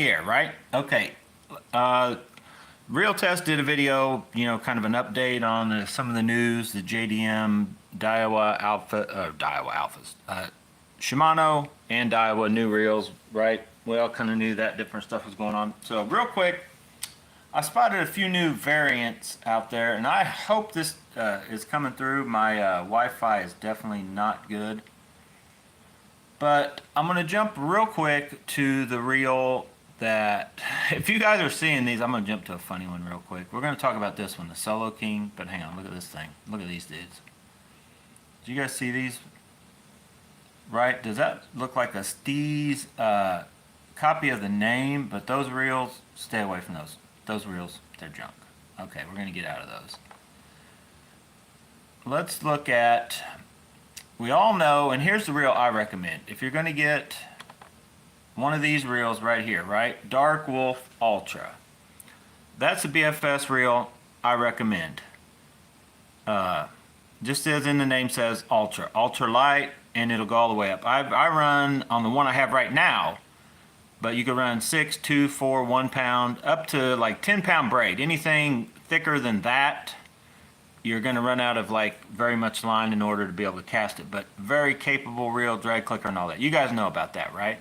the air, right? Okay. Real Test did a video, you know, kind of an update on some of the news, the JDM, Daiwa Alphas, Shimano and Daiwa new reels, right? We all kind of knew that different stuff was going on. So real quick, I spotted a few new variants out there, and I hope this is coming through. My Wi-Fi is definitely not good. But I'm going to jump real quick to the reel that, if you guys are seeing these, I'm going to jump to a funny one real quick. We're going to talk about this one, the Solo King, but hang on, look at this thing. Look at these dudes. Do you guys see these? Right? Does that look like a Steez copy of the name? But those reels, stay away from those. Those reels, they're junk. Okay, we're going to get out of those. Let's look at, we all know, and here's the reel I recommend. If you're going to get one of these reels right here, right? Dark Wolf Ultra. That's a BFS reel I recommend. Just as in the name says, Ultra. Ultra light, and it'll go all the way up. I run on the one I have right now, but you can run 6, 2, 4, 1 pound, up to like 10 pound braid. Anything thicker than that, you're going to run out of like very much line in order to be able to cast it. But very capable reel, drag clicker and all that. You guys know about that, right?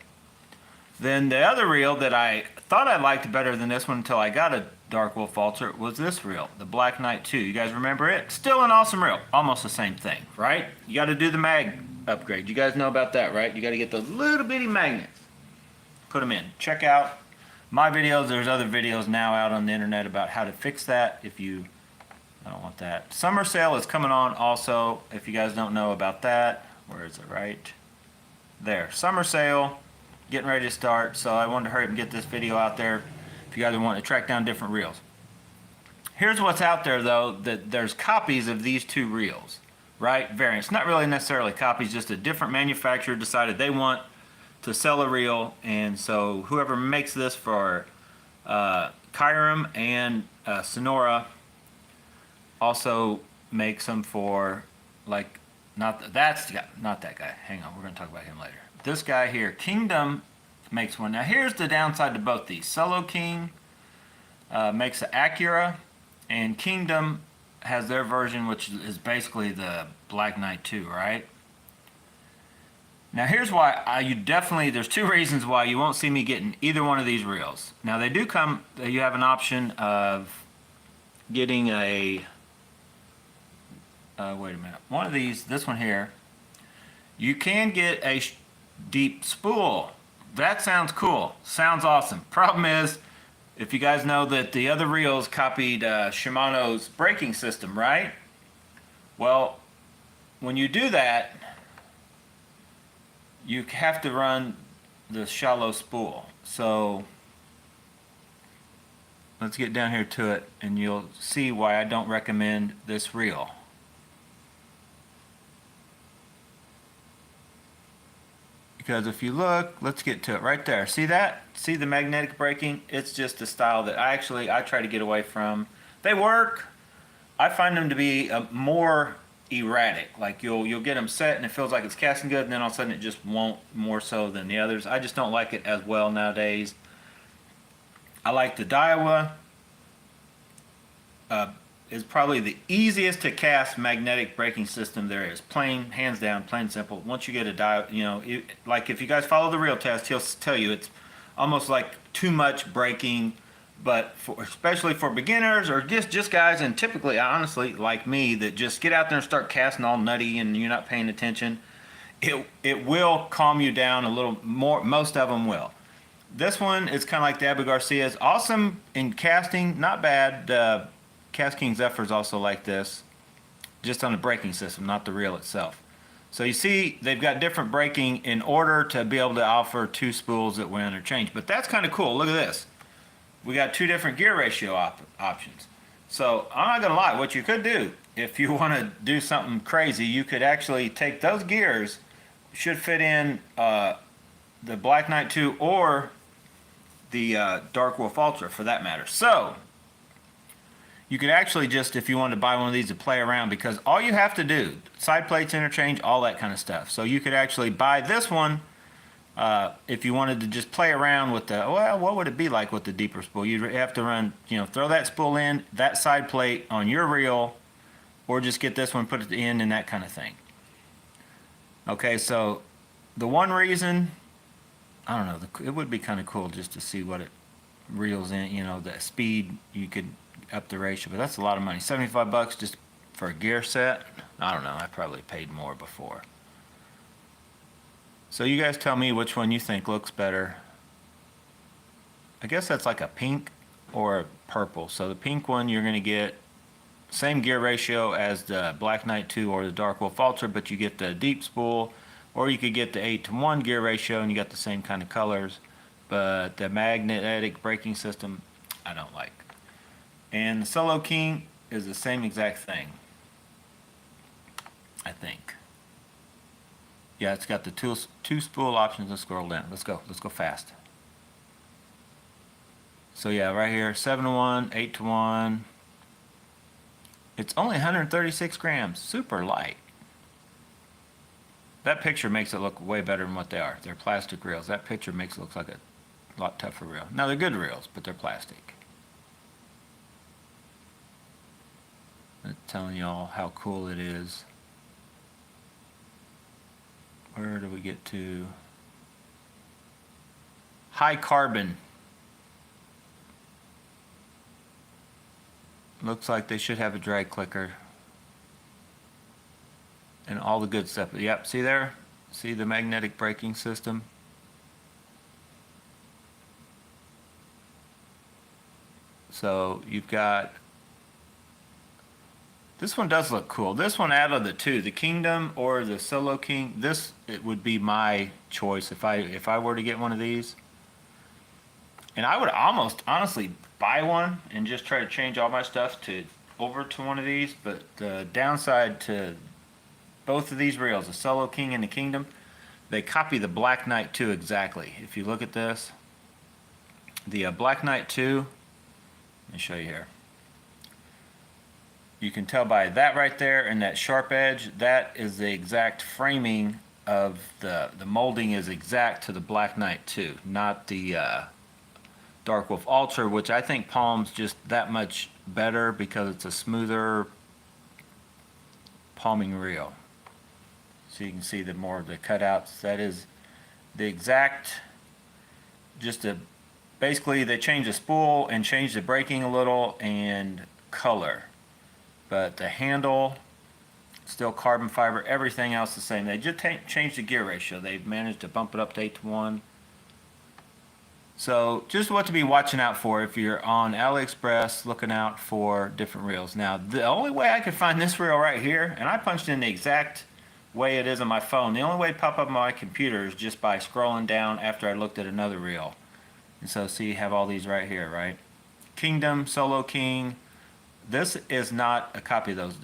Then the other reel that I thought I liked better than this one until I got a Dark Wolf Ultra was this reel, the Black Knight 2. You guys remember it? Still an awesome reel. Almost the same thing, right? You got to do the mag upgrade. You guys know about that, right? You got to get those little bitty magnets. Put them in. Check out my videos. There's other videos now out on the internet about how to fix that if you... I don't want that. Summer sale is coming on also. If you guys don't know about that, where is it? Right there. Summer sale. Getting ready to start, so I wanted to hurry up and get this video out there if you guys want to track down different reels. Here's what's out there though, that there's copies of these two reels, right? Variants, not really necessarily copies, just a different manufacturer decided they want to sell a reel, and so whoever makes this for Kyrum and Sonora also makes them for, like, not that guy. Hang on, we're going to talk about him later. This guy here, Kingdom, makes one. Now here's the downside to both these. Solo King makes an Acura, and Kingdom has their version, which is basically the Black Knight 2, right? Now here's why there's two reasons why you won't see me getting either one of these reels. Now they do come, you have an option of getting a, wait a minute, one of these, this one here, you can get a deep spool. That sounds cool. Sounds awesome. Problem is, if you guys know that the other reels copied Shimano's braking system, right? Well, when you do that, you have to run the shallow spool. So let's get down here to it, and you'll see why I don't recommend this reel. Because if you look, let's get to it right there. See that? See the magnetic braking? It's just a style that I try to get away from. They work. I find them to be more erratic. Like you'll get them set and it feels like it's casting good, and then all of a sudden it just won't, more so than the others. I just don't like it as well nowadays. I like the Daiwa. Is probably the easiest to cast magnetic braking system there is. Plain, hands down, plain simple. Once you get a Daiwa, you know, like if you guys follow the Real Test, he'll tell you it's almost like too much braking, but especially for beginners or just guys, and typically, honestly, like me, that just get out there and start casting all nutty and you're not paying attention, it will calm you down a little more. Most of them will. This one is kind of like the Abu Garcia's. Awesome in casting, not bad. Kastking Zephyr is also like this, just on the braking system, not the reel itself. So you see, they've got different braking in order to be able to offer two spools that will interchange. But that's kind of cool. Look at this. We got two different gear ratio options. So I'm not going to lie, what you could do, if you want to do something crazy, you could actually take those gears, should fit in the Black Knight 2 or the Dark Wolf Ultra for that matter. So you could actually just, if you wanted to buy one of these to play around, because all you have to do, side plates interchange, all that kind of stuff. So you could actually buy this one If you wanted to just play around with the, well, what would it be like with the deeper spool? You'd have to run, throw that spool in, that side plate on your reel, or just get this one, put it in, and that kind of thing. Okay, so the one reason, I don't know, it would be kind of cool just to see what it reels in, the speed, you could up the ratio, but that's a lot of money. 75 bucks just for a gear set? I don't know, I probably paid more before. So you guys tell me which one you think looks better. I guess that's like a pink or a purple. So the pink one, you're going to get same gear ratio as the Black Knight 2 or the Dark Wolf Ultra, but you get the deep spool, or you could get the 8-to-1 gear ratio and you got the same kind of colors, but the magnetic braking system I don't like. And the Solo King is the same exact thing, I think. Yeah, it's got the two spool options. Let's scroll down. Let's go fast. So yeah, right here, 7-to-1, 8-to-1. It's only 136 grams, super light. That picture makes it look way better than what they are. They're plastic reels. That picture makes it look like a lot tougher reel. Now they're good reels, but they're plastic. I'm telling y'all how cool it is. Where do we get to? High carbon. Looks like they should have a drag clicker. And all the good stuff. Yep, see there? See the magnetic braking system? So you've got, this one does look cool. This one out of the two, the Kingdom or the Solo King, this it would be my choice if I were to get one of these. And I would almost honestly buy one and just try to change all my stuff over to one of these. But the downside to both of these reels, the Solo King and the Kingdom, they copy the Black Knight 2 exactly. If you look at this, the Black Knight 2, let me show you here. You can tell by that right there and that sharp edge, that is the exact framing of the molding is exact to the Black Knight 2, not the Dark Wolf Ultra, which I think palms just that much better because it's a smoother palming reel. So you can see the more of the cutouts. That is the exact, basically they changed the spool and changed the braking a little and color. But the handle, still carbon fiber, everything else the same. They just changed the gear ratio. They've managed to bump it up to 8-to-1. So just what to be watching out for if you're on AliExpress looking out for different reels. Now, the only way I could find this reel right here, and I punched in the exact way it is on my phone, the only way it popped up on my computer is just by scrolling down after I looked at another reel. And so see, you have all these right here, right? Kingdom, Solo King. This is not a copy of those.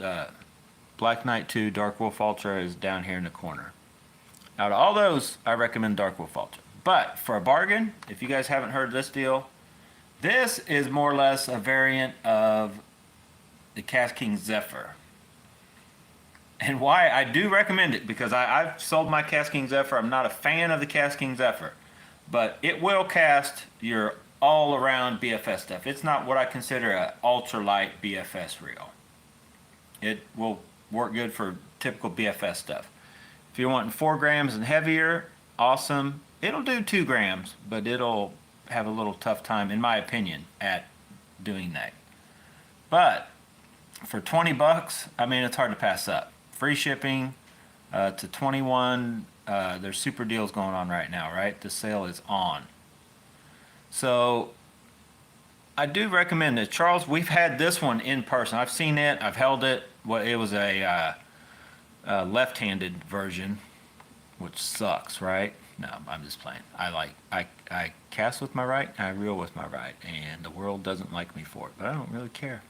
Black Knight 2, Dark Wolf Ultra is down here in the corner. Out of all those, I recommend Dark Wolf Ultra. But for a bargain, if you guys haven't heard this deal, this is more or less a variant of the Kastking Zephyr. And why I do recommend it, because I've sold my Kastking Zephyr. I'm not a fan of the Kastking Zephyr, but it will cast your all-around BFS stuff. It's not what I consider an ultralight BFS reel. It will work good for typical BFS stuff. If you're wanting 4 grams and heavier, awesome. It'll do 2 grams, but it'll have a little tough time, in my opinion, at doing that. But for 20 bucks, I mean, it's hard to pass up. Free shipping to 21. There's super deals going on right now, right? The sale is on. So I do recommend it. Charles, we've had this one in person. I've seen it. I've held it. Well, it was a left-handed version, which sucks, right? No, I'm just playing. I cast with my right, and I reel with my right, and the world doesn't like me for it, but I don't really care.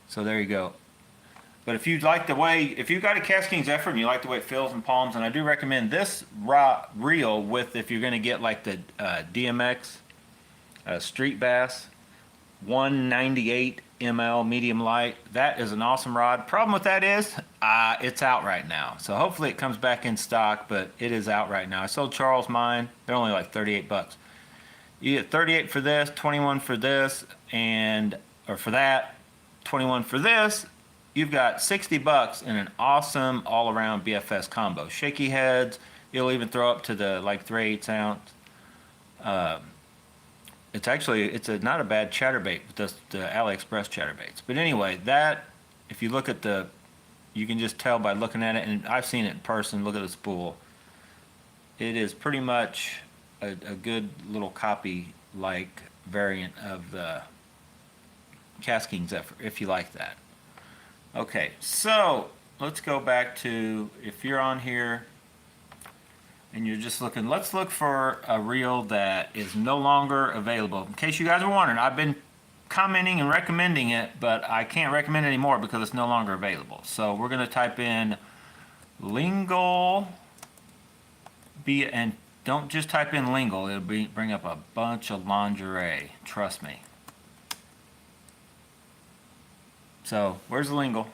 So there you go. But if you like the way, if you've got a Kastking Zephyr and you like the way it feels in palms, and I do recommend this reel with, if you're going to get like the DMX Street Bass 198 ml medium light. That is an awesome rod. Problem with that is it's out right now. So hopefully it comes back in stock, but it is out right now. I sold Charles mine. They're only like 38 bucks. You get 38 for this, 21 for this, or for that, 21 for this. You've got 60 bucks in an awesome all-around BFS combo. Shaky heads. You'll even throw up to the like 3/8 ounce. It's not a bad chatterbait with the AliExpress chatterbaits. But anyway, that, if you look at you can just tell by looking at it, and I've seen it in person. Look at the spool. It is pretty much a good little copy-like variant of the Kastking Zephyr, if you like that. Okay, so let's go back to, if you're on here and you're just looking, let's look for a reel that is no longer available. In case you guys are wondering, I've been commenting and recommending it, but I can't recommend it anymore because it's no longer available. So we're going to type in LingL, and don't just type in LingL, it'll bring up a bunch of lingerie, trust me. So where's the LingL?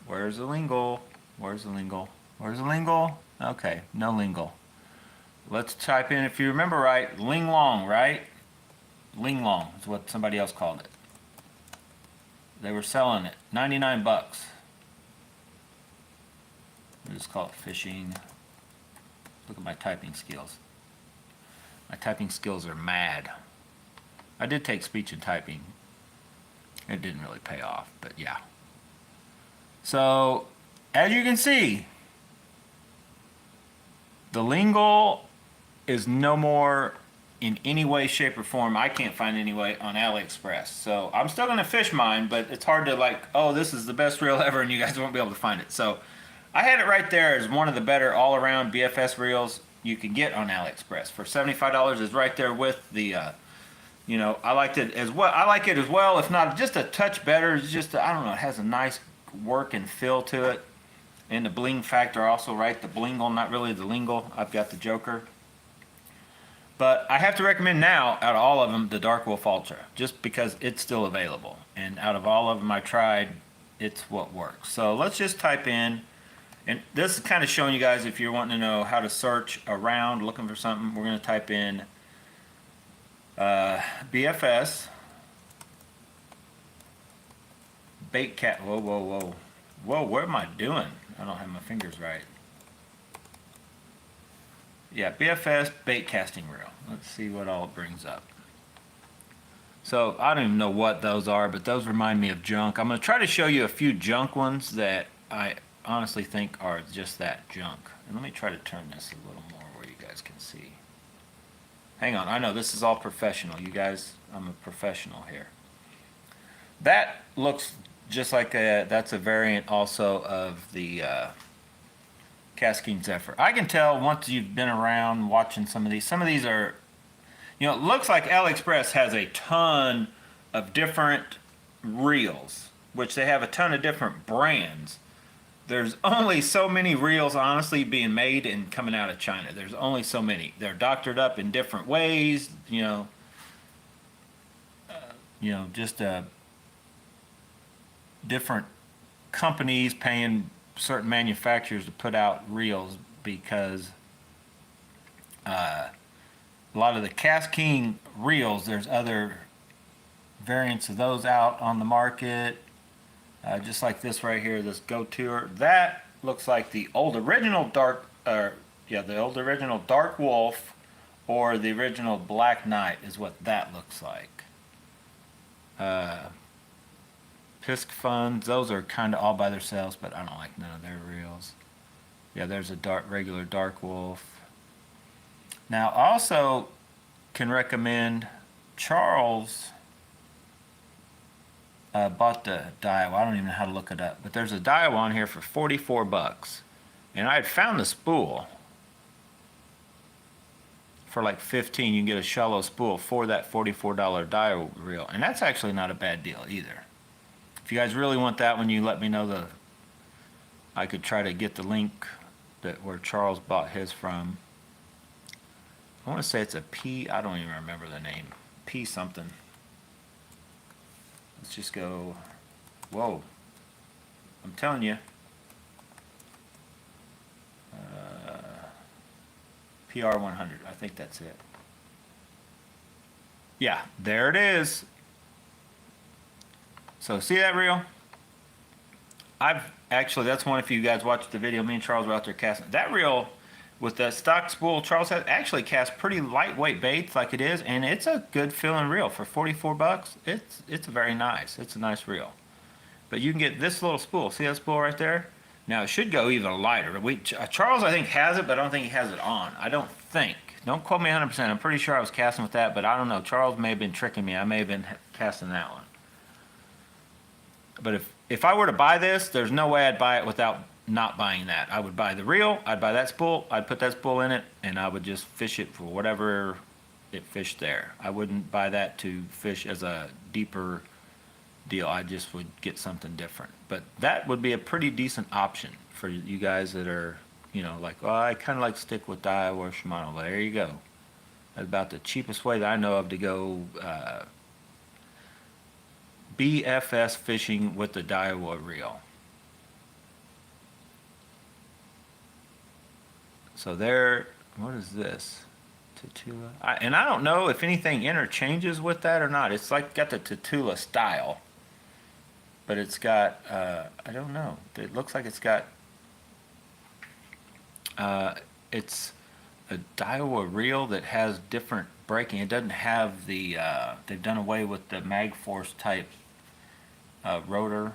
Where's the LingL? Where's the LingL? Where's the LingL? Okay, no LingL. Let's type in, if you remember right, LingLong, right? LingLong is what somebody else called it. They were selling it, 99 bucks. We'll just call it fishing. Look at my typing skills. My typing skills are mad. I did take speech and typing. It didn't really pay off, but yeah. So, as you can see, the LingL is no more in any way, shape, or form. I can't find any way on AliExpress. So I'm still gonna fish mine, but it's hard to like, oh, this is the best reel ever, and you guys won't be able to find it. So I had it right there as one of the better all-around BFS reels you can get on AliExpress. For $75 is right there with the, I liked it as well. I like it as well, if not just a touch better. It's just, I don't know, it has a nice work and feel to it. And the bling factor also, right? The BlingL, not really the LingL. I've got the Joker. But I have to recommend now, out of all of them, the Dark Wolf Ultra, just because it's still available. And out of all of them I tried, it's what works. So let's just type in, and this is kind of showing you guys if you're wanting to know how to search around, looking for something. We're going to type in BFS, bait cat, whoa, what am I doing? I don't have my fingers right. Yeah, BFS bait casting reel. Let's see what all it brings up. So I don't even know what those are, but those remind me of junk. I'm going to try to show you a few junk ones that I honestly think are just that, junk. And let me try to turn this a little more where you guys can see. Hang on, I know this is all professional. You guys, I'm a professional here. That looks just like that's a variant also of the Kastking Zephyr. I can tell once you've been around watching some of these are, it looks like AliExpress has a ton of different reels, which they have a ton of different brands. There's only so many reels, honestly, being made and coming out of China. There's only so many. They're doctored up in different ways, just different companies paying certain manufacturers to put out reels, because a lot of the Kastking reels, there's other variants of those out on the market, just like this right here, this Go Tour. That looks like the old original the old original Dark Wolf, or the original Black Knight is what that looks like. Pisk funds, those are kind of all by themselves, but I don't like none of their reels. Yeah, there's a regular Dark Wolf. Now, I also can recommend Charles bought the Daiwa. I don't even know how to look it up, but there's a Daiwa on here for 44 bucks. And I had found the spool for like 15. You can get a shallow spool for that $44 Daiwa reel. And that's actually not a bad deal either. If you guys really want that one, you let me know. I could try to get the link where Charles bought his from. I want to say it's a P, I don't even remember the name. P something. Let's just go, whoa, I'm telling you. PR 100, I think that's it. Yeah, there it is. So see that reel? I've actually, that's one, if you guys watched the video, me and Charles were out there casting. That reel with the stock spool Charles has actually cast pretty lightweight baits like it is, and it's a good feeling reel for 44 bucks. It's very nice. It's a nice reel. But you can get this little spool. See that spool right there? Now it should go even lighter. Charles, I think, has it, but I don't think he has it on. I don't think. Don't quote me 100%. I'm pretty sure I was casting with that, but I don't know. Charles may have been tricking me. I may have been casting that one. But if I were to buy this, there's no way I'd buy it without not buying that. I would buy the reel, I'd buy that spool, I'd put that spool in it, and I would just fish it for whatever it fished there. I wouldn't buy that to fish as a deeper deal. I just would get something different. But that would be a pretty decent option for you guys that are, you know, like, well, I kind of like to stick with Daiwa or Shimano. Well, there you go. That's about the cheapest way that I know of to go BFS fishing with the Daiwa reel. So there, what is this? Tatula. And I don't know if anything interchanges with that or not. It's like got the Tatula style, but it's got, I don't know. It looks like it's got, it's a Daiwa reel that has different braking. It doesn't have the, they've done away with the MagForce type rotor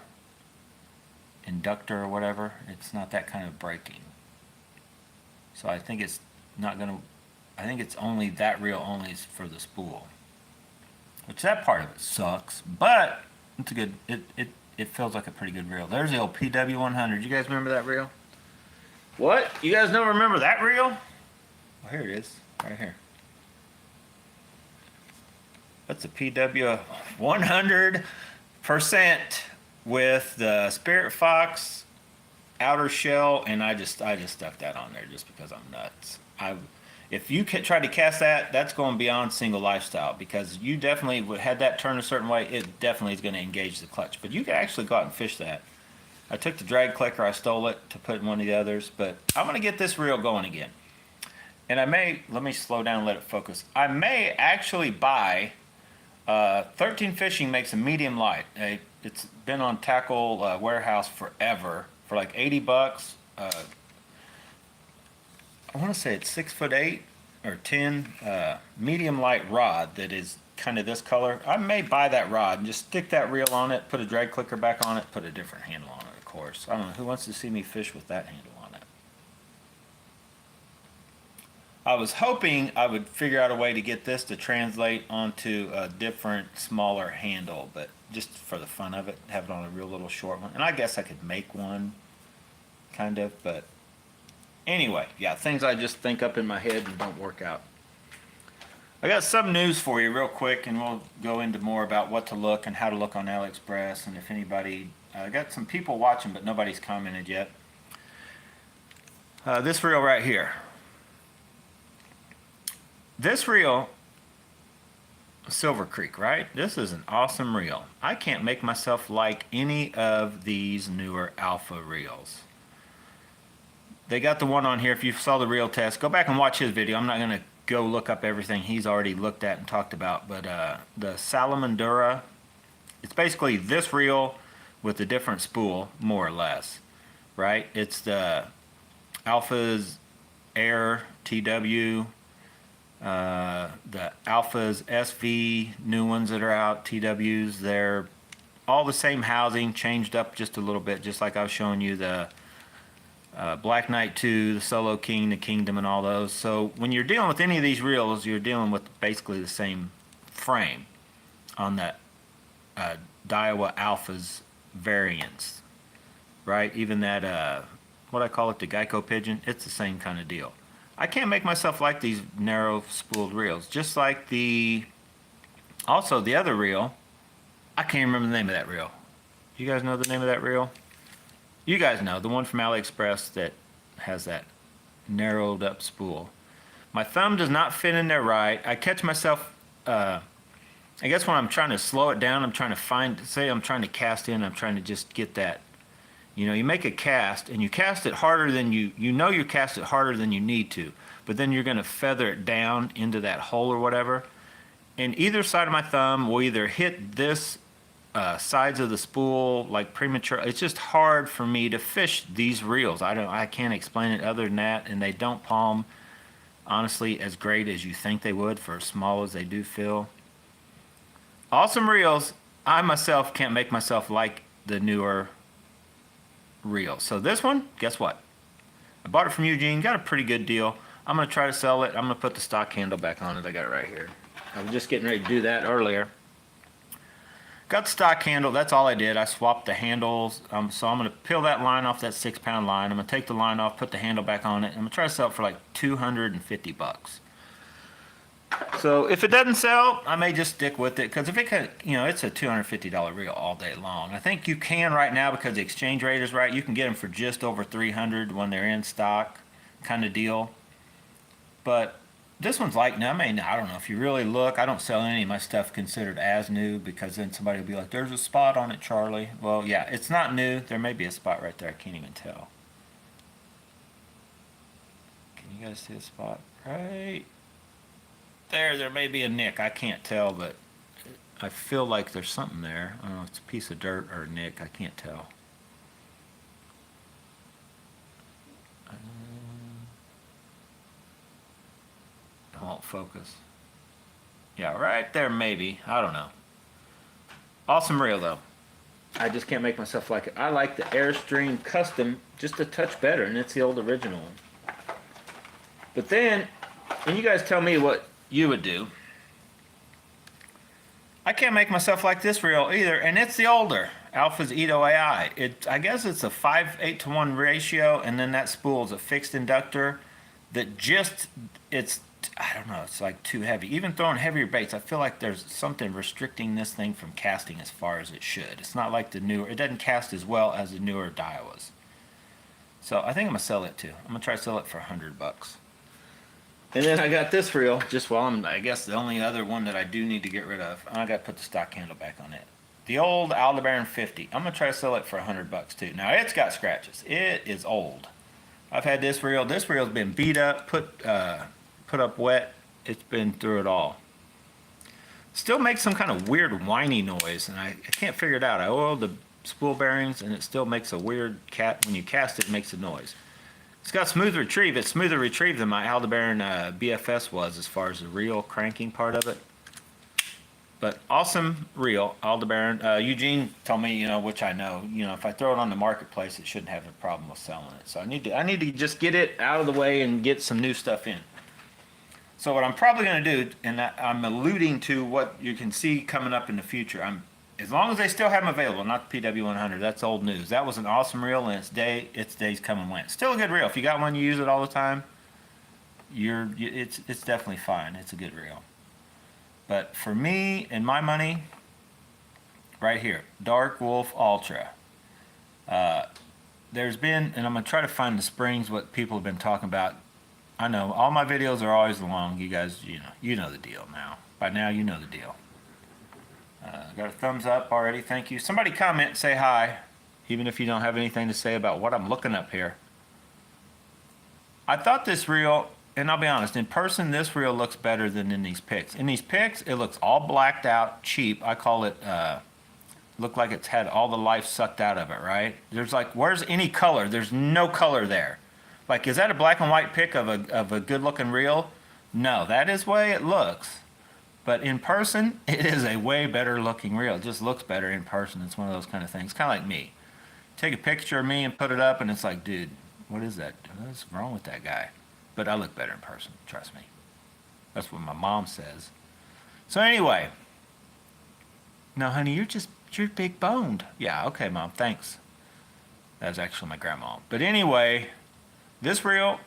inductor or whatever. It's not that kind of braking. So I think it's not going to, I think it's only that reel only is for the spool. Which that part of it sucks, but it's a good, it feels like a pretty good reel. There's the old PW 100. You guys remember that reel? What? You guys don't remember that reel? Well, here it is, right here. That's a PW 100% with the Spirit Fox outer shell, and I just stuck that on there just because I'm nuts. If you try to cast that, that's going beyond single lifestyle, because you definitely had that turn a certain way. It definitely is going to engage the clutch, but you can actually go out and fish that. I took the drag clicker, I stole it to put in one of the others, but I'm going to get this reel going again. And I may, let me slow down and let it focus. I may actually buy 13 Fishing makes a medium light. It's been on Tackle Warehouse forever for like 80 bucks. I want to say it's 6'8" or 10 medium light rod that is kind of this color. I may buy that rod and just stick that reel on it, put a drag clicker back on it, put a different handle on it, of course. I don't know who wants to see me fish with that handle on it. I was hoping I would figure out a way to get this to translate onto a different, smaller handle, but just for the fun of it, have it on a real little short one. And I guess I could make one, kind of, but anyway, yeah, things I just think up in my head and don't work out. I got some news for you real quick, and we'll go into more about what to look and how to look on AliExpress, and if anybody, I got some people watching, but nobody's commented yet. This reel right here. This reel, Silver Creek, right? This is an awesome reel. I can't make myself like any of these newer alpha reels. They got the one on here. If you saw the reel test, go back and watch his video. I'm not going to go look up everything he's already looked at and talked about, but the Salamandura, it's basically this reel with a different spool, more or less, right? It's the Alpha's Air TW, the Alpha's SV new ones that are out, TWs. They're all the same housing, changed up just a little bit, just like I was showing you the Black Knight 2, the Solo King, the Kingdom, and all those. So when you're dealing with any of these reels, you're dealing with basically the same frame on that Daiwa Alpha's variants, right? Even that, what I call it, the Geico Pigeon, it's the same kind of deal. I can't make myself like these narrow spooled reels, just like also the other reel. I can't remember the name of that reel. You guys know the name of that reel? You guys know, the one from AliExpress that has that narrowed up spool. My thumb does not fit in there right. I catch myself, and I guess when I'm trying to slow it down, I'm trying to find, say I'm trying to cast in, I'm trying to just get that, you know, you make a cast and you cast it harder than you know you cast it harder than you need to, but then you're going to feather it down into that hole or whatever. And either side of my thumb will either hit this sides of the spool like premature. It's just hard for me to fish these reels. I can't explain it other than that, and they don't palm honestly as great as you think they would for as small as they do feel. Awesome reels. I myself can't make myself like the newer reels. So this one, guess what? I bought it from Eugene, got a pretty good deal. I'm going to try to sell it. I'm going to put the stock handle back on it. I got it right here. I was just getting ready to do that earlier. Got the stock handle, that's all I did. I swapped the handles. So I'm going to peel that line off, that 6-pound line. I'm going to take the line off, put the handle back on it. I'm going to try to sell it for like 250 bucks. So if it doesn't sell, I may just stick with it, because if it could, you know, it's a $250 reel all day long. I think you can right now, because the exchange rate is right. You can get them for just over $300 when they're in stock, kind of deal. But this one's like new. I mean, I don't know if you really look. I don't sell any of my stuff considered as new, because then somebody will be like, "There's a spot on it, Charlie." Well, yeah, it's not new. There may be a spot right there. I can't even tell. Can you guys see a spot right there? There may be a nick. I can't tell, but I feel like there's something there. I don't know if it's a piece of dirt or a nick. I can't tell. It won't focus. Yeah, right there maybe. I don't know. Awesome reel though. I just can't make myself like it. I like the Airstream Custom just a touch better, and it's the old original one. But then, and you guys tell me what you would do. I can't make myself like this reel either, and it's the older Alpha's Edo AI. I guess it's a 5/8 to 1 ratio, and then that spool is a fixed inductor that just, I don't know, it's like too heavy. Even throwing heavier baits, I feel like there's something restricting this thing from casting as far as it should. It's not like the newer, it doesn't cast as well as the newer Daiwas. So I think I'm gonna sell it too. I'm gonna try to sell it for 100 bucks. And then I got this reel, just while I guess the only other one that I do need to get rid of. I got to put the stock handle back on it. The old Aldebaran 50. I'm going to try to sell it for 100 bucks too. Now it's got scratches. It is old. I've had this reel. This reel's been beat up, put up wet. It's been through it all. Still makes some kind of weird whiny noise, and I can't figure it out. I oiled the spool bearings, and it still makes a weird when you cast it, it makes a noise. It's got smooth retrieve. It's smoother retrieve than my Aldebaran BFS was as far as the reel cranking part of it. But awesome reel, Aldebaran. Eugene told me, you know, which I know, you know, if I throw it on the marketplace, it shouldn't have a problem with selling it. So I need to just get it out of the way and get some new stuff in. So what I'm probably going to do, and I'm alluding to what you can see coming up in the future, as long as they still have them available, not the PW100, that's old news. That was an awesome reel, and its days come and went. Still a good reel. If you got one, you use it all the time, it's definitely fine. It's a good reel. But for me and my money, right here, Dark Wolf Ultra. There's been, and I'm going to try to find the springs, what people have been talking about. I know, all my videos are always long. You guys, you know the deal now. By now, you know the deal. Got a thumbs up already, thank you. Somebody comment, say hi, even if you don't have anything to say about what I'm looking up here. I thought this reel, and I'll be honest, in person this reel looks better than in these pics. In these pics, it looks all blacked out, cheap. I call it, look like it's had all the life sucked out of it, right? There's like, where's any color? There's no color there. Like, is that a black and white pic of a good looking reel? No, that is the way it looks. But in person, it is a way better looking reel. It just looks better in person. It's one of those kind of things. Kind of like me. Take a picture of me and put it up, and it's like, dude, what is that? What's wrong with that guy? But I look better in person, trust me. That's what my mom says. So anyway. No, honey, you're big boned. Yeah, okay, Mom, thanks. That was actually my grandma. But anyway, this reel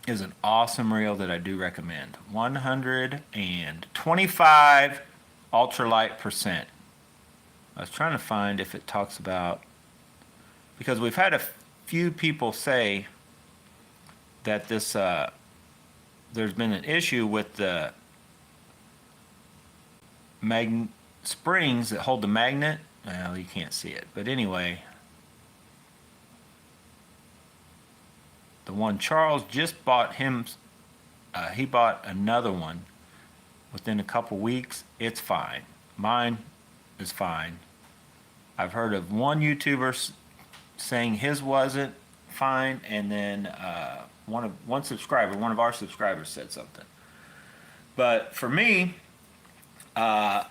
is an awesome reel that I do recommend. 125 ultralight percent. I was trying to find if it talks about, because we've had a few people say that this there's been an issue with the springs that hold the magnet. Well, you can't see it, but anyway, the one Charles just bought him, he bought another one within a couple weeks. It's fine. Mine is fine. I've heard of one YouTuber saying his wasn't fine, and then one of our subscribers said something. But for me, they're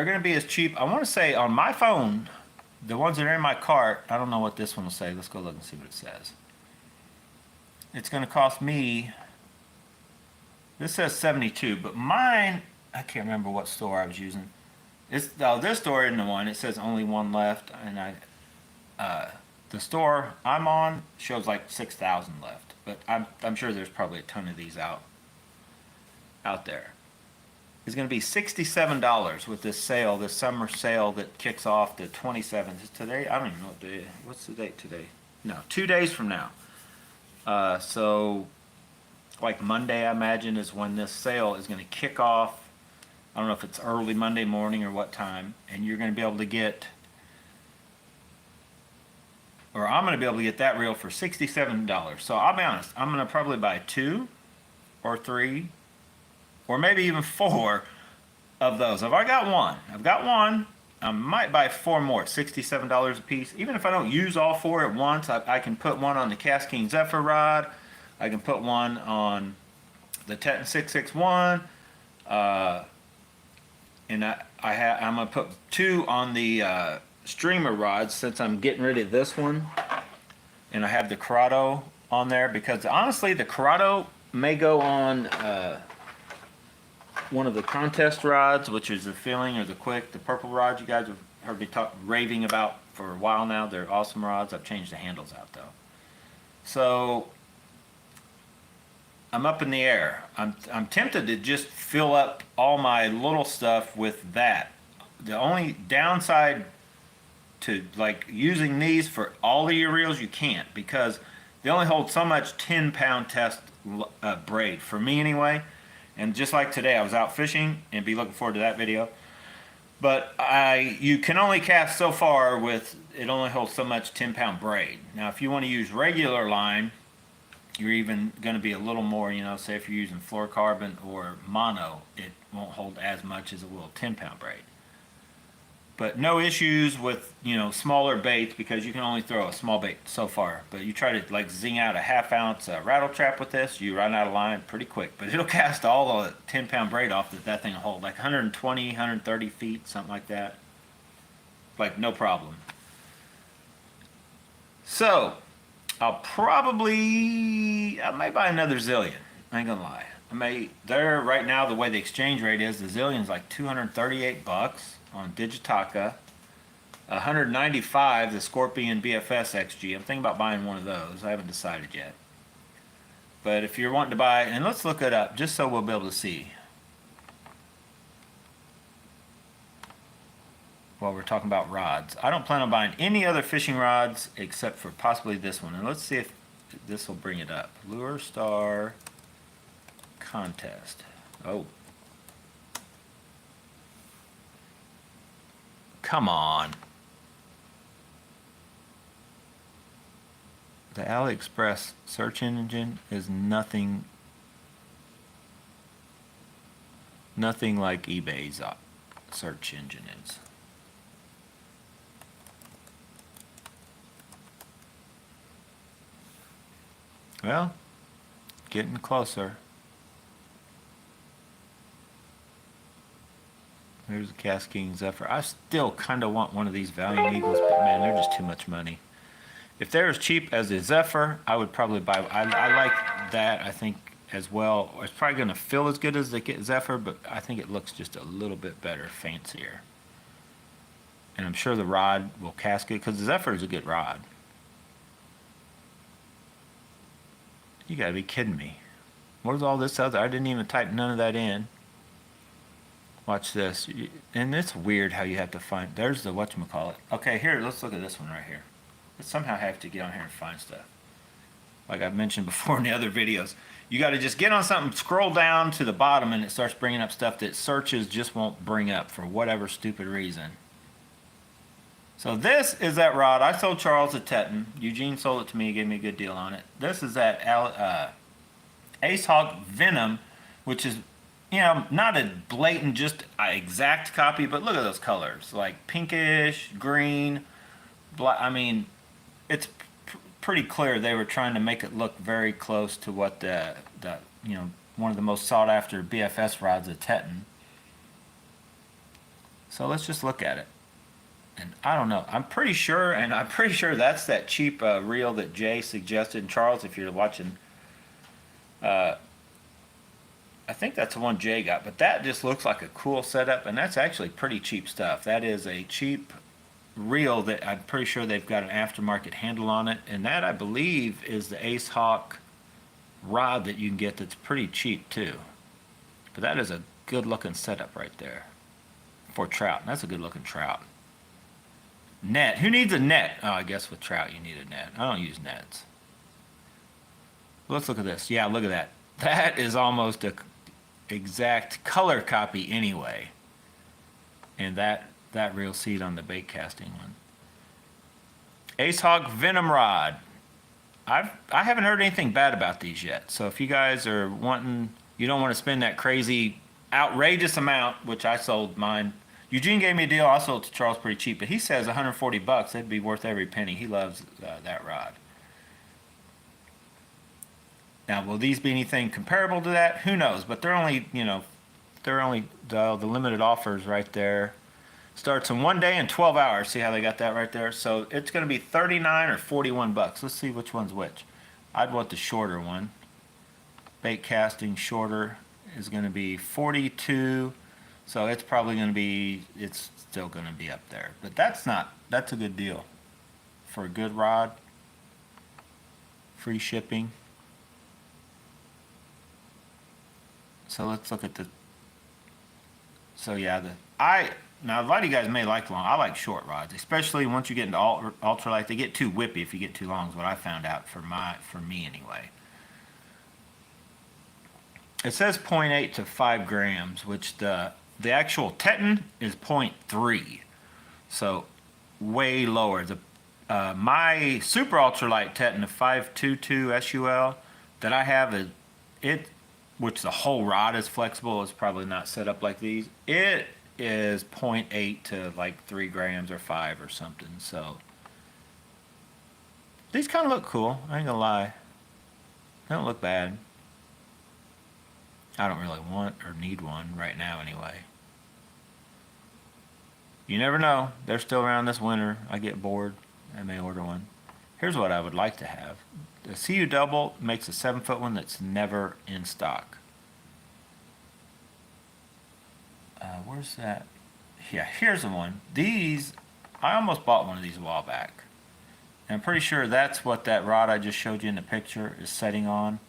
going to be as cheap. I want to say on my phone, the ones that are in my cart, I don't know what this one will say. Let's go look and see what it says. It's going to cost me, this says 72, but mine, I can't remember what store I was using. This store isn't the one. It says only one left, and the store I'm on shows like 6,000 left. But I'm sure there's probably a ton of these out there. It's going to be $67 with this sale, this summer sale that kicks off the 27th. Is today? I don't even know what day. What's the date today? No, 2 days from now. So, like Monday, I imagine, is when this sale is going to kick off. I don't know if it's early Monday morning or what time, and you're going to be able to get, or I'm going to be able to get that reel for $67. So I'll be honest, I'm going to probably buy 2 or 3 or maybe even 4 of those. I've already got one. I might buy 4 more, $67 a piece. Even if I don't use all 4 at once, I can put one on the Kastking Zephyr rod. I can put one on the Teton 661. And I'm going to put 2 on the streamer rods since I'm getting rid of this one. And I have the Corrado on there because honestly, the Corrado may go on one of the contest rods, which is the Feeling or the Quick, the purple rods you guys have heard me raving about for a while now. They're awesome rods. I've changed the handles out though. So I'm up in the air. I'm tempted to just fill up all my little stuff with that. The only downside to like using these for all of your reels, you can't, because they only hold so much 10-pound test braid, for me anyway. And just like today, I was out fishing, and be looking forward to that video. But you can only cast so far with, it only holds so much 10-pound braid. Now, if you want to use regular line, you're even going to be a little more, say if you're using fluorocarbon or mono, it won't hold as much as it will 10-pound braid. But no issues with, smaller baits, because you can only throw a small bait so far. But you try to like zing out a 1/2 ounce rattle trap with this, you run out of line pretty quick. But it'll cast all the 10-pound braid off that thing will hold, like 120, 130 feet, something like that. Like no problem. So, I may buy another Zillion. I ain't gonna lie. Right now, the way the exchange rate is, the Zillion's like $238 on Digitaka. 195 the Scorpion BFS XG. I'm thinking about buying one of those. I haven't decided yet. But if you're wanting to buy, and let's look it up just so we'll be able to see while we're talking about rods. I don't plan on buying any other fishing rods except for possibly this one. And let's see if this will bring it up. Lure Star Contest. Oh. Come on. The AliExpress search engine is nothing like eBay's search engine is. Well, getting closer. There's a Kastking Zephyr. I still kind of want one of these Valiant Eagles, but man, they're just too much money. If they're as cheap as the Zephyr, I would probably buy. I like that, I think, as well. It's probably going to feel as good as the Zephyr, but I think it looks just a little bit better, fancier. And I'm sure the rod will cast it, because the Zephyr is a good rod. You gotta be kidding me. Where's all this other? I didn't even type none of that in. Watch this. And it's weird how you have to find. There's the whatchamacallit. Okay, here, let's look at this one right here. But somehow I have to get on here and find stuff. like I've mentioned before in the other videos. You got to just get on something, scroll down to the bottom, and it starts bringing up stuff that searches just won't bring up for whatever stupid reason. So this is that rod. I sold Charles a Teton. Eugene sold it to me, gave me a good deal on it. This is that Ace Hawk Venom, which is, you know, not a blatant, just exact copy, but look at those colors. Like pinkish, green, black. I mean, it's pretty clear they were trying to make it look very close to what the you know, one of the most sought after BFS rods, a Teton. So let's just look at it. And I don't know. I'm pretty sure that's that cheap reel that Jay suggested. And Charles, if you're watching, I think that's the one Jay got. But that just looks like a cool setup, and that's actually pretty cheap stuff. That is a cheap reel that I'm pretty sure they've got an aftermarket handle on it. And that, I believe, is the Ace Hawk rod that you can get that's pretty cheap too. But that is a good looking setup right there for trout. That's a good looking trout. Net. Who needs a net? Oh, I guess with trout you need a net. I don't use nets. Let's look at this. Yeah, look at that. That is almost a exact color copy anyway. And that reel seed on the bait casting one. Ace Hawk Venom rod. I haven't heard anything bad about these yet. So if you guys are wanting, you don't want to spend that crazy, outrageous amount, which I sold mine. Eugene gave me a deal. I sold it to Charles pretty cheap, but he says 140 bucks. It'd be worth every penny. He loves that rod. Now, will these be anything comparable to that? Who knows? But they're only, you know, the limited offers right there. Starts in 1 day and 12 hours. See how they got that right there? So it's going to be 39 or 41 bucks. Let's see which one's which. I'd want the shorter one. Bait casting shorter is going to be 42. So it's probably going to be, it's still going to be up there. But that's a good deal for a good rod. Free shipping. So let's look at so yeah, now a lot of you guys may like long. I like short rods, especially once you get into ultralight. They get too whippy if you get too long is what I found out for me anyway. It says 0.8 to 5 grams, which the actual Teton is 0.3, so way lower. My super ultralight Teton, the 522 SUL that I have, which the whole rod is flexible, is probably not set up like these. It is 0.8 to like 3 grams or 5 or something. So these kind of look cool. I ain't gonna lie. They don't look bad. I don't really want or need one right now anyway. You never know. They're still around this winter. I get bored. I may order one. Here's what I would like to have. The CU Double makes a 7-foot one that's never in stock. Where's that? Yeah, here's the one. These, I almost bought one of these a while back. And I'm pretty sure that's what that rod I just showed you in the picture is setting on.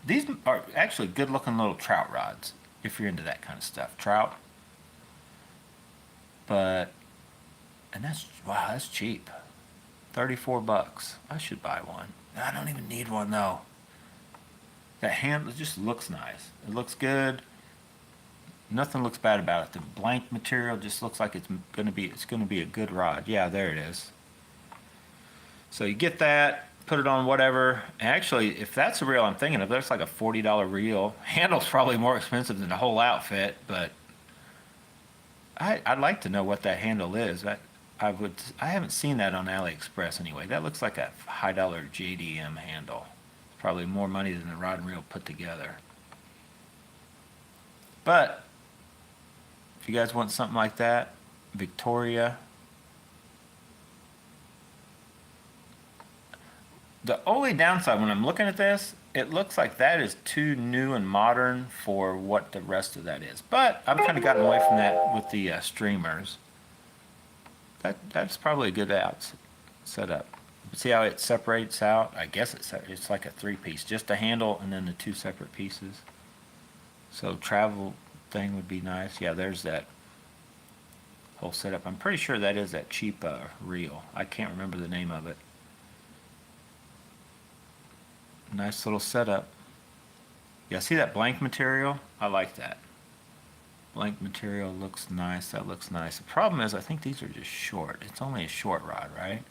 These are actually good looking little trout rods, if you're into that kind of stuff. Trout. But, and wow, that's cheap. 34 bucks. I should buy one. I don't even need one though. That handle just looks nice. It looks good. Nothing looks bad about it. The blank material just looks like it's gonna be a good rod. Yeah, there it is. So you get that, put it on whatever. Actually, if that's the reel I'm thinking of, that's like a $40 reel. Handle's probably more expensive than the whole outfit, but I'd like to know what that handle is. I haven't seen that on AliExpress anyway. That looks like a high dollar JDM handle. Probably more money than the rod and reel put together. But if you guys want something like that, Victoria. The only downside when I'm looking at this, it looks like that is too new and modern for what the rest of that is. But I've kind of gotten away from that with the streamers. That's probably a good setup. See how it separates out? I guess it's like a 3-piece, just a handle and then the 2 separate pieces. So travel thing would be nice. Yeah, there's that whole setup. I'm pretty sure that is that cheap reel. I can't remember the name of it. Nice little setup. Yeah, see that blank material? I like that. Blank material looks nice. That looks nice. The problem is I think these are just short. It's only a short rod, right?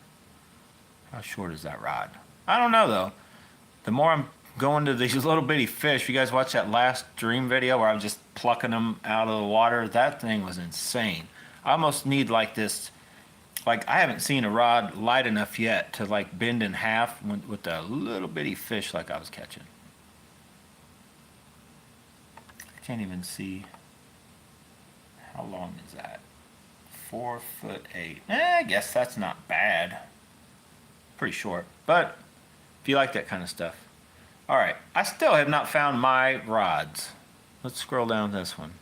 How short is that rod? I don't know though. The more I'm going to these little bitty fish, you guys watch that last dream video where I was just plucking them out of the water? That thing was insane. I almost need like this, like I haven't seen a rod light enough yet to like bend in half with a little bitty fish like I was catching. I can't even see. How long is that? 4'8". I guess that's not bad. Pretty short, but if you like that kind of stuff. All right, I still have not found my rods. Let's scroll down this one.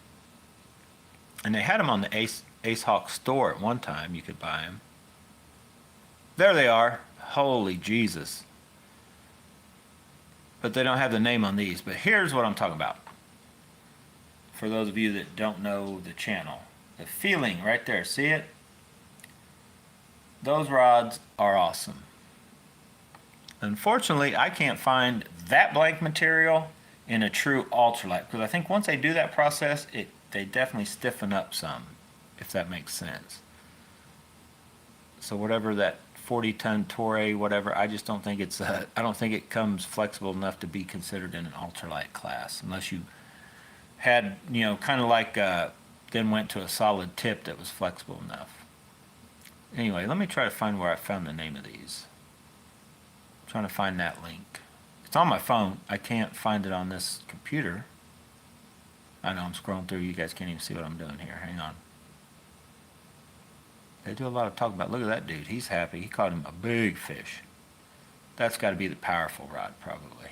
And they had them on the Ace Hawk store at one time. You could buy them. There they are. Holy Jesus. But they don't have the name on these. But here's what I'm talking about. For those of you that don't know the channel. The feeling right there. See it? Those rods are awesome. Unfortunately, I can't find that blank material in a true ultralight. Because I think once they do that process, they definitely stiffen up some. If that makes sense. So whatever that 40-ton Torre, whatever, I just don't think it's I don't think it comes flexible enough to be considered in an ultralight class. Unless you had, you know, kind of like then went to a solid tip that was flexible enough. Anyway, let me try to find where I found the name of these. I'm trying to find that link. It's on my phone. I can't find it on this computer. I know I'm scrolling through. You guys can't even see what I'm doing here. Hang on. They do a lot of talk about, look at that dude. He's happy. He caught him a big fish. That's got to be the powerful rod, probably.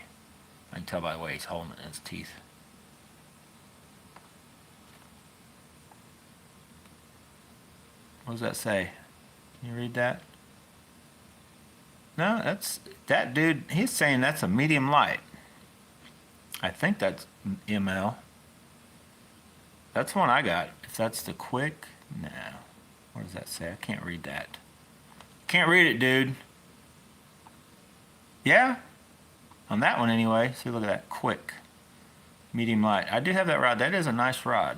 I can tell by the way he's holding it in his teeth. What does that say? Can you read that? No, that's that dude. He's saying that's a medium light. I think that's ML. That's the one I got. If that's the quick, no. What does that say? I can't read that. Can't read it, dude. Yeah, on that one anyway. See, look at that quick, medium light. I do have that rod. That is a nice rod.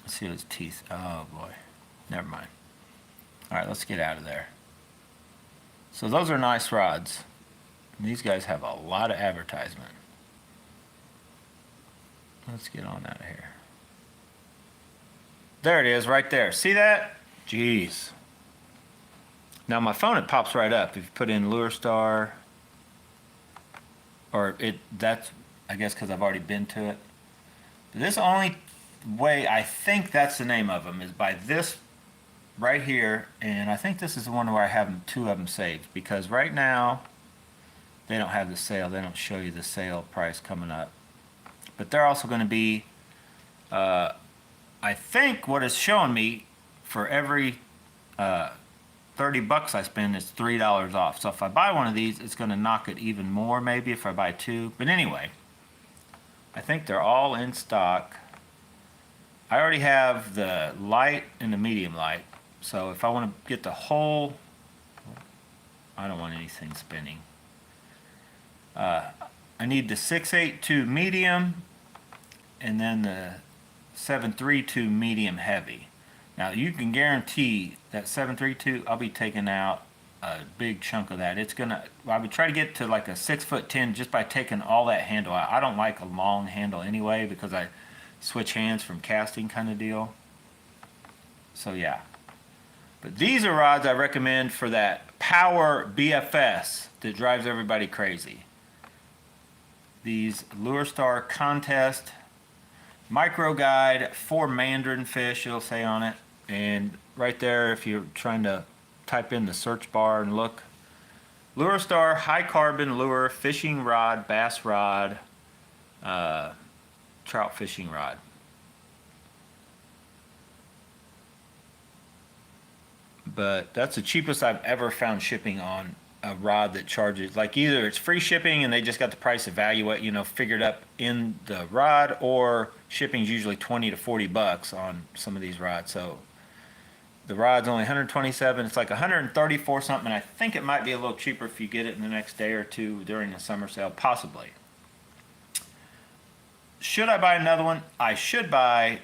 Let's see his teeth. Oh boy, never mind. All right, let's get out of there. So those are nice rods. These guys have a lot of advertisement. Let's get on out of here. There it is, right there. See that? Jeez. Now my phone, it pops right up. If you put in Lure Star, or that's, I guess because I've already been to it. But this only way, I think that's the name of them, is by this right here. And I think this is the one where I have two of them saved. Because right now, they don't have the sale. They don't show you the sale price coming up. But they're also going to be, I think what it's showing me, for every 30 bucks I spend, it's $3 off. So if I buy one of these, it's going to knock it even more maybe if I buy two. But anyway, I think they're all in stock. I already have the light and the medium light. So if I want to get the whole, I don't want anything spinning. I need the 682 medium and then the 732 medium heavy. Now you can guarantee that 732, I'll be taking out a big chunk of that. It's gonna, I would try to get to like a 6'10" just by taking all that handle out. I don't like a long handle anyway because I switch hands from casting kind of deal. So yeah. But these are rods I recommend for that power BFS that drives everybody crazy. These Lure Star Contest Micro Guide for Mandarin fish, it'll say on it. And right there, if you're trying to type in the search bar and look, Lure Star High Carbon Lure Fishing Rod, Bass Rod, Trout Fishing Rod. But that's the cheapest I've ever found shipping on a rod that charges, like either it's free shipping and they just got the price of value, you know, figured up in the rod, or shipping's usually 20 to 40 bucks on some of these rods. So The rod's only 127. It's like 134 something. I think it might be a little cheaper if you get it in the next day or two during the summer sale, possibly. Should I buy another one? I should buy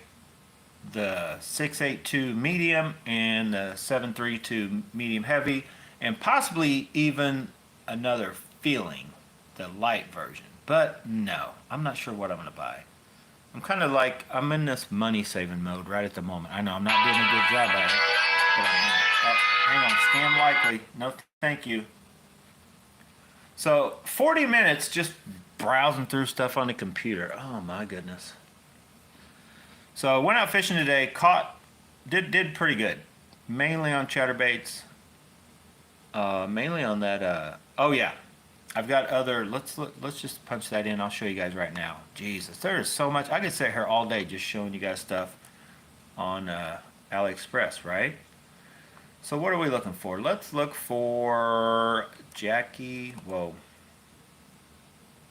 the 682 medium and the 732 medium heavy, and possibly even another feeling, the light version. But no, I'm not sure what I'm going to buy. I'm kind of like, I'm in this money saving mode right at the moment. I know I'm not doing a good job at it, but I'm in it. Oh, hang on, scam likely. No, thank you. So 40 minutes just browsing through stuff on the computer. Oh my goodness. So went out fishing today, caught, did pretty good. Mainly on chatterbaits. Mainly on that, oh yeah. I've got other, let's just punch that in. I'll show you guys right now. Jesus, there is so much. I could sit here all day just showing you guys stuff on AliExpress, right? So what are we looking for? Let's look for Jackie, whoa.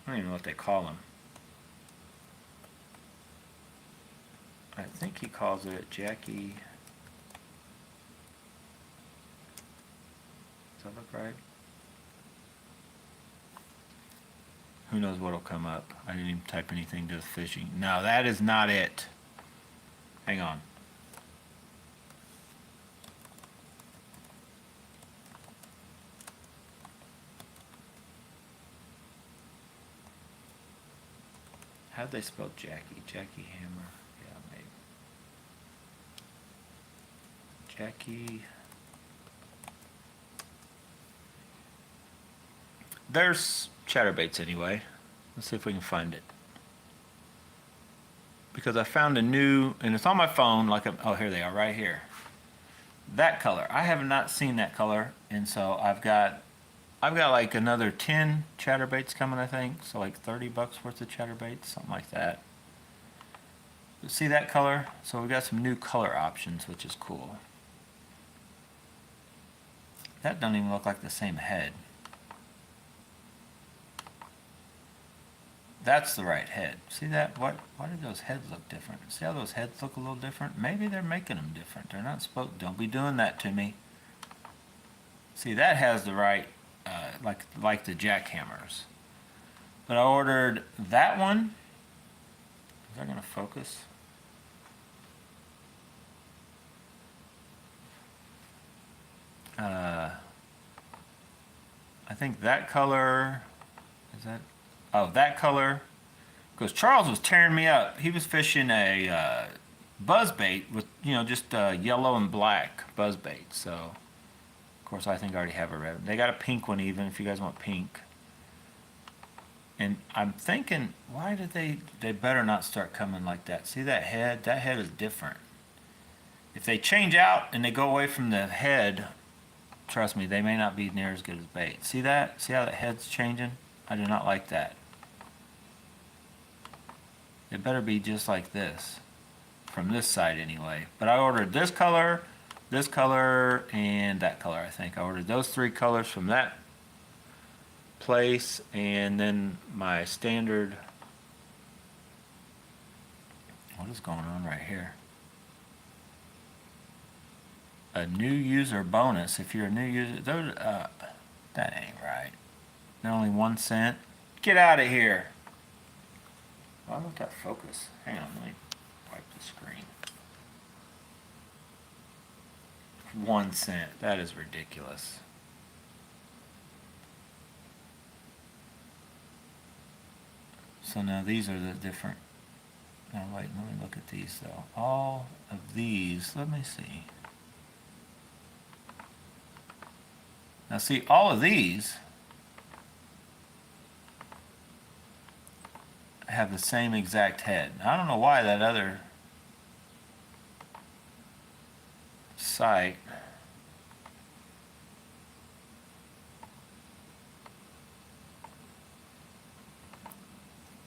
I don't even know what they call them. I think he calls it Jackie. Does that look right? Who knows what'll come up? I didn't even type anything to the fishing. No, that is not it. Hang on. How'd they spell Jackie? Jackie Hammer. Yeah, maybe. Jackie. There's chatterbaits anyway. Let's see if we can find it. Because I found a new, and it's on my phone, like, oh, here they are, right here. That color. I have not seen that color, and so I've got like another 10 chatterbaits coming, I think. So like 30 bucks worth of chatterbaits, something like that. See that color? So we've got some new color options, which is cool. That doesn't even look like the same head. That's the right head. See that? Why do those heads look different? See how those heads look a little different? Maybe they're making them different. They're not supposed. Don't be doing that to me. See, that has the right, like the jackhammers. But I ordered that one. Is that gonna focus? I think that color. Is that? Oh, that color, because Charles was tearing me up. He was fishing a buzzbait with, just yellow and black buzzbait. So, of course, I think I already have a red. They got a pink one even, if you guys want pink. And I'm thinking, why did they better not start coming like that. See that head? That head is different. If they change out and they go away from the head, trust me, they may not be near as good as bait. See that? See how that head's changing? I do not like that. It better be just like this, from this side anyway. But I ordered this color, and that color, I think. I ordered those 3 colors from that place, and then my standard. What is going on right here? A new user bonus. If you're a new user, that ain't right. They're only 1 cent. Get out of here. Why won't that focus? Hang on, let me wipe the screen. 1 cent. That is ridiculous. So now these are the different. Now wait, let me look at these though. All of these, let me see. Now see, all of these have the same exact head. I don't know why that other site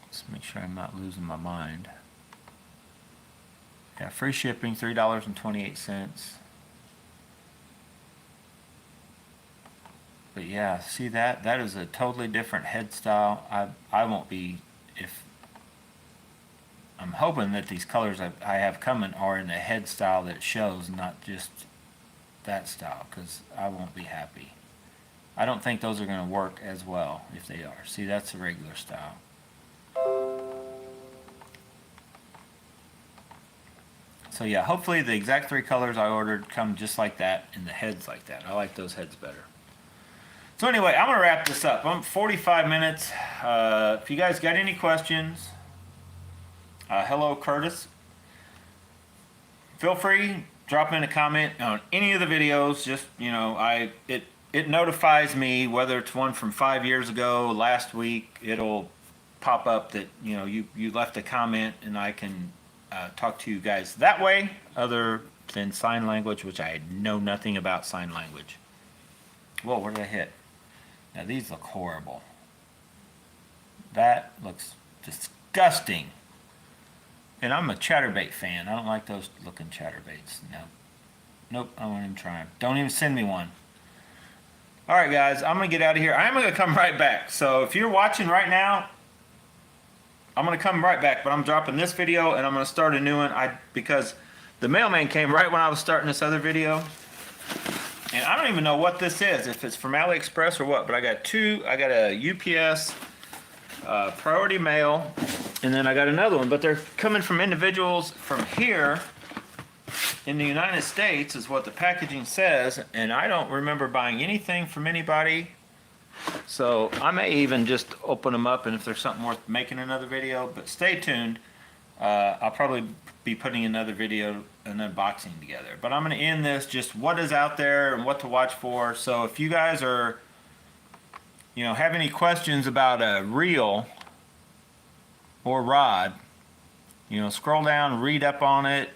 let's make sure I'm not losing my mind. Yeah, free shipping, $3.28. But yeah, see that? That is a totally different head style. I won't be, if I'm hoping that these colors I have coming are in the head style that it shows, not just that style because I won't be happy. I don't think those are going to work as well if they are. See, that's a regular style. So yeah, hopefully the exact 3 colors I ordered come just like that and the heads like that. I like those heads better. So anyway, I'm going to wrap this up. I'm 45 minutes. If you guys got any questions, hello Curtis. Feel free, drop in a comment on any of the videos. Just, you know, it notifies me whether it's one from 5 years ago, last week. It'll pop up that, you know, you left a comment, and I can talk to you guys that way, other than sign language, which I know nothing about sign language. Whoa, where did I hit? Now these look horrible. That looks disgusting. And I'm a chatterbait fan. I don't like those looking chatterbaits. No. Nope, I won't even try them. Don't even send me one. Alright guys, I'm going to get out of here. I am going to come right back. So if you're watching right now, I'm going to come right back. But I'm dropping this video and I'm going to start a new one. Because the mailman came right when I was starting this other video. And I don't even know what this is. If it's from AliExpress or what. But I got a UPS priority mail. And then I got another one. But they're coming from individuals from here in the United States is what the packaging says, and I don't remember buying anything from anybody, so I may even just open them up, and if there's something worth making another video, but stay tuned. I'll probably be putting another video, an unboxing together, but I'm going to end this just what is out there and what to watch for. So if you guys are, you know, have any questions about a reel or rod, you know, scroll down, read up on it,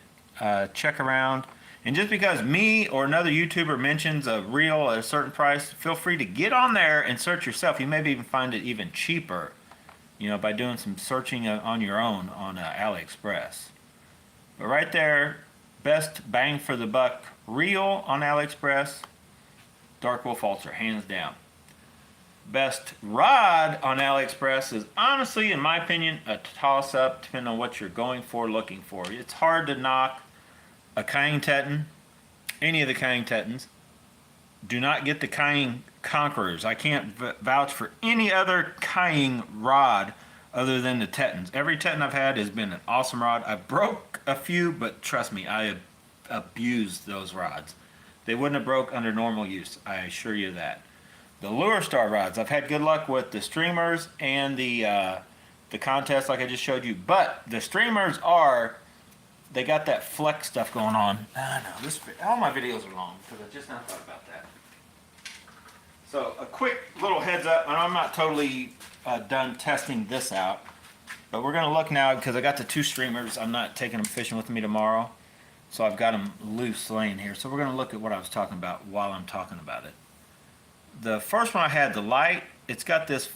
check around, and just because me or another YouTuber mentions a reel at a certain price, feel free to get on there and search yourself. You maybe even find it even cheaper, you know, by doing some searching on your own on AliExpress. But right there, best bang for the buck reel on AliExpress, Dark Wolf Ultra, hands down. Best rod on AliExpress is honestly, in my opinion, a toss-up depending on what you're going for, looking for. It's hard to knock a Kang Teton, any of the Kang Tetons. Do not get the Kang Conquerors. I can't vouch for any other Kang rod other than the Tetons. Every Teton I've had has been an awesome rod. I broke a few, but trust me, I abused those rods. They wouldn't have broke under normal use, I assure you that. The Lure Star rods, I've had good luck with the streamers and the contest like I just showed you. But the streamers they got that flex stuff going on. I know, all my videos are long because I just now thought about that. So a quick little heads up, and I'm not totally done testing this out. But we're going to look now because I got the 2 streamers. I'm not taking them fishing with me tomorrow. So I've got them loose laying here. So we're going to look at what I was talking about while I'm talking about it. The first one I had, the light, it's got this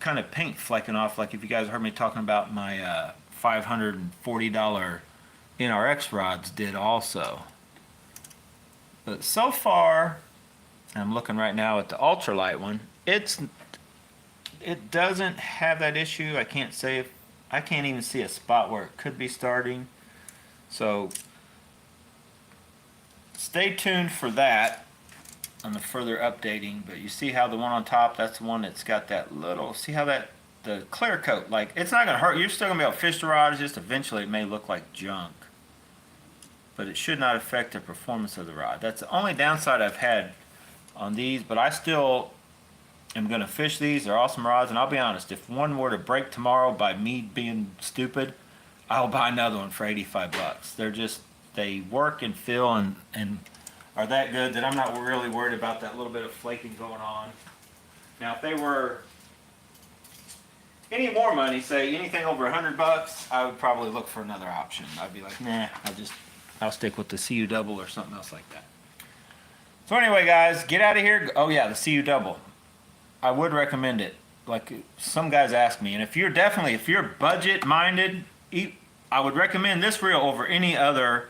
kind of paint flecking off, like if you guys heard me talking about my $540 NRX rods did also. But so far, I'm looking right now at the ultralight one, it doesn't have that issue. I can't even see a spot where it could be starting. So stay tuned for that on the further updating. But you see how the one on top, that's the one that's got that little, see how the clear coat, like it's not gonna hurt, you're still gonna be able to fish the rod, it's just eventually it may look like junk, but it should not affect the performance of the rod. That's the only downside I've had on these, but I still am gonna fish these. They're awesome rods, and I'll be honest, if one were to break tomorrow by me being stupid, I'll buy another one for 85 bucks. They work and feel and are that good that I'm not really worried about that little bit of flaking going on. Now, if they were any more money, say anything over 100 bucks, I would probably look for another option. I'd be like, nah, I'll stick with the CU double or something else like that. So anyway, guys, get out of here. Oh yeah, the CU double. I would recommend it. Like some guys ask me, and if you're budget minded, I would recommend this reel over any other.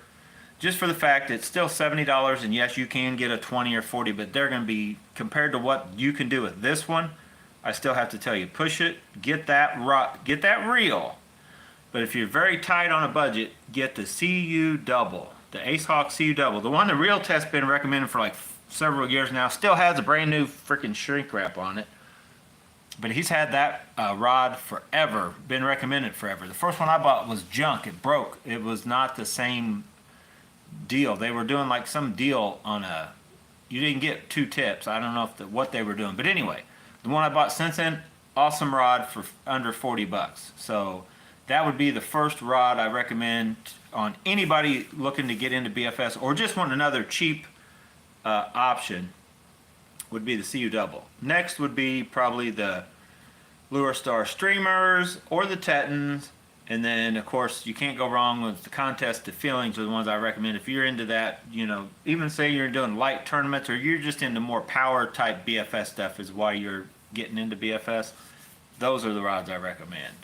Just for the fact it's still $70, and yes, you can get a 20 or 40, but they're going to be, compared to what you can do with this one, I still have to tell you, push it, get that reel. But if you're very tight on a budget, get the CU double. The Ace Hawk CU Double. The one the Real Test's been recommended for like several years now. Still has a brand new freaking shrink wrap on it. But he's had that rod forever. Been recommended forever. The first one I bought was junk. It broke. It was not the same deal. They were doing like some deal on a... You didn't get 2 tips. I don't know if what they were doing. But anyway, the one I bought since then, awesome rod for under 40 bucks. So that would be the first rod I recommend on anybody looking to get into BFS or just want another cheap option. Would be the CU Double. Next would be probably the Lure Star Streamers or the Tetons. And then, of course, you can't go wrong with the Contest to Feelings are the ones I recommend. If you're into that, you know, even say you're doing light tournaments or you're just into more power type BFS stuff is why you're getting into BFS, those are the rods I recommend.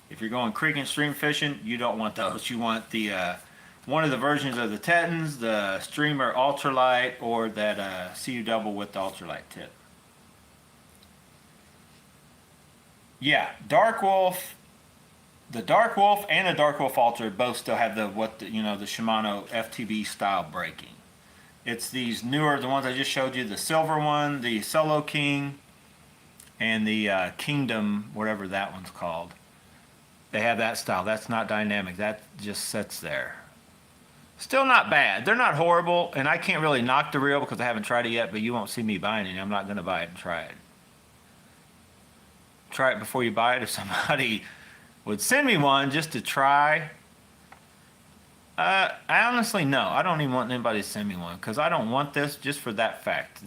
If you're going creek and stream fishing, you don't want those. You want the one of the versions of the Tetons, the Streamer Ultralight, or that CU Double with the ultralight tip. Yeah, Dark Wolf. The Dark Wolf and the Dark Wolf Ultra both still have the Shimano FTB style braking. It's these newer, the ones I just showed you, the silver one, the Solo King, and the Kingdom, whatever that one's called. They have that style. That's not dynamic. That just sits there. Still not bad. They're not horrible, and I can't really knock the reel because I haven't tried it yet, but you won't see me buying it. I'm not going to buy it and try it. Try it before you buy it. If somebody would send me one just to try, I honestly, no. I don't even want anybody to send me one because I don't want this just for that fact.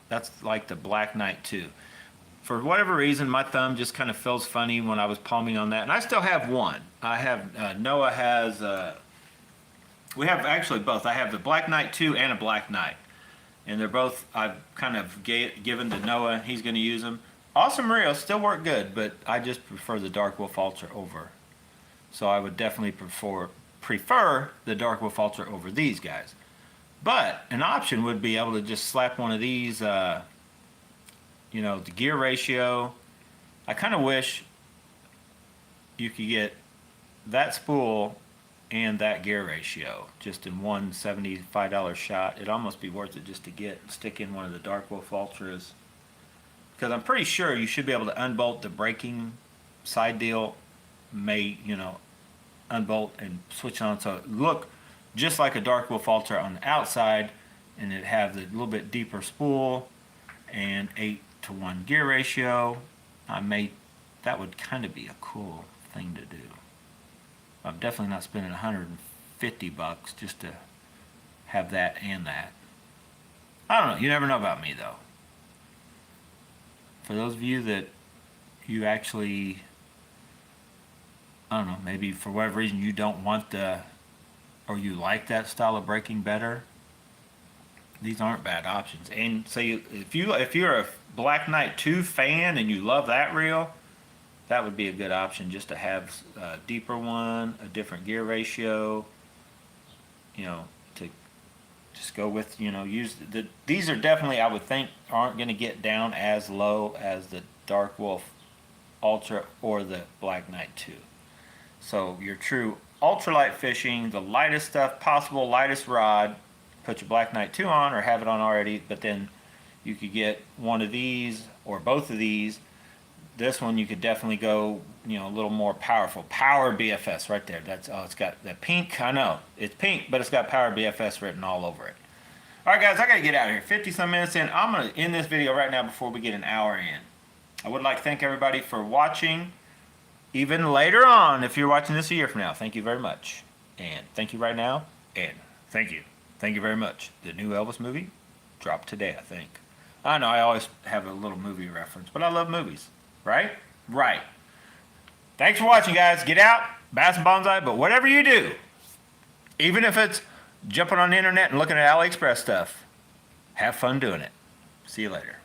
That's like the Black Knight 2. For whatever reason, my thumb just kind of feels funny when I was palming on that. And I still have one. I have, Noah has, we have actually both. I have the Black Knight 2 and a Black Knight. And they're both, I've kind of given to Noah. He's going to use them. Awesome reels, still work good, but I just prefer the Dark Wolf Ultra over. So I would definitely prefer the Dark Wolf Ultra over these guys. But an option would be able to just slap one of these, you know, the gear ratio. I kind of wish you could get that spool and that gear ratio just in one $75 shot. It'd almost be worth it just to stick in one of the Dark Wolf Ultras. Because I'm pretty sure you should be able to unbolt the braking side deal, unbolt and switch on so it look just like a Dark Wolf Ultra on the outside, and it have the little bit deeper spool and 8-to-1 gear ratio. That would kind of be a cool thing to do. I'm definitely not spending $150 just to have that and that. I don't know. You never know about me though. For those of you that you actually, I don't know, maybe for whatever reason you don't want or you like that style of braking better, these aren't bad options. And so if you're a Black Knight 2 fan and you love that reel, that would be a good option just to have a deeper one, a different gear ratio, to just go with, these are definitely, I would think, aren't going to get down as low as the Dark Wolf Ultra or the Black Knight 2. So your true ultralight fishing, the lightest stuff possible, lightest rod, put your Black Knight 2 on or have it on already, but then you could get one of these or both of these. This one you could definitely go, a little more powerful. Power BFS right there. It's got that pink. I know it's pink, but it's got Power BFS written all over it. All right, guys, I gotta get out of here. 50-some minutes in. I'm gonna end this video right now before we get an hour in. I would like to thank everybody for watching. Even later on, if you're watching this a year from now, thank you very much. And thank you right now. And thank you. Thank you very much. The new Elvis movie dropped today, I think. I know I always have a little movie reference, but I love movies. Right? Right. Thanks for watching, guys. Get out, bass and bonsai, but whatever you do, even if it's jumping on the internet and looking at AliExpress stuff, have fun doing it. See you later.